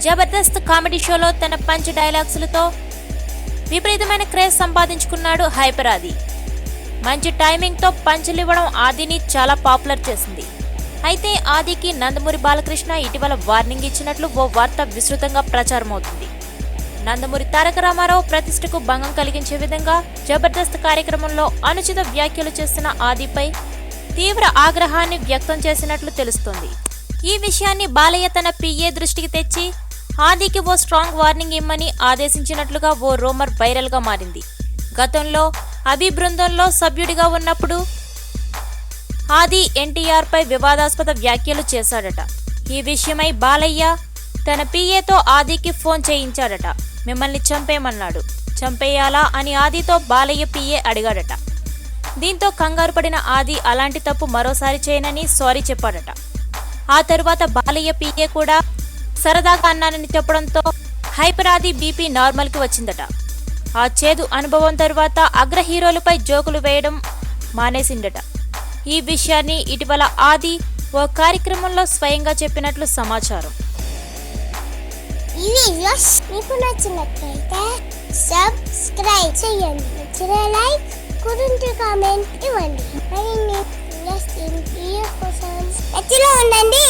Jabardasth comedy షోలో తన punch డైలాగ్స్లతో విపరీతమైన క్రేజ్ సంపాదించుకున్నాడు హైపర్ ఆది. మంచి టైమింగ్తో పంచులు ఇవ్వడం ఆదిని చాలా పాపులర్ చేసింది. అయితే ఆదికి నందమూరి బాలకృష్ణ ఇటీవల వార్నింగ్ ఇచ్చినట్లు ఓ వార్త విస్తృతంగా ప్రచారమవుతుంది. నందమూరి తారక రామారావు ప్రతిష్టకు భంగం కలిగించే విధంగా జబర్దస్త్ కార్యక్రమంలో అనుచిత వ్యాఖ్యలు చేసిన ఆదిపై తీవ్ర ఆగ్రహాన్ని వ్యక్తం చేసినట్లు తెలుస్తోంది. ఈ విషయాన్ని బాలయ్య తన పిఏ దృష్టికి తెచ్చి ఆదికి ఓ స్ట్రాంగ్ వార్నింగ్ ఇమ్మని ఆదేశించినట్లుగా ఓ రూమర్ వైరల్ గా మారింది. గతంలో అభి బృందంలో సభ్యుడిగా ఉన్నప్పుడు ఆది ఎన్టీఆర్ పై వివాదాస్పద వ్యాఖ్యలు చేశాడట. ఈ విషయమై బాలయ్య తన పిఏతో ఆదికి ఫోన్ చేయించాడట. మిమ్మల్ని చంపేయమన్నాడు, చంపేయాలా అని ఆదితో బాలయ్య పిఏ అడిగాడట. దీంతో కంగారు పడిన ఆది అలాంటి తప్పు మరోసారి చేయనని సారీ చెప్పాడట. ఆ తరువాత బాలయ్య పిఏ కూడా సరదాగా అన్నానని చెప్పడంతో హైపర్ ఆది బీపీ నార్మల్కి వచ్చిందట. ఆ చేదు అనుభవం తరువాత అగ్ర హీరోలపై జోకులు వేయడం మానేసిందట. ఈ విషయాన్ని ఇటీవల ఆది ఓ కార్యక్రమంలో స్వయంగా చెప్పినట్లు సమాచారం. ఈ వీడియోస్ మీకు నచ్చినట్లయితే సబ్స్క్రైబ్ చేయండి, నచ్చితే లైక్, కుదిరితే కామెంట్ ఇవ్వండి. మరిన్ని ఇంట్రెస్టింగ్ వీడియోస్ కోసం నచ్చిలో ఉండండి.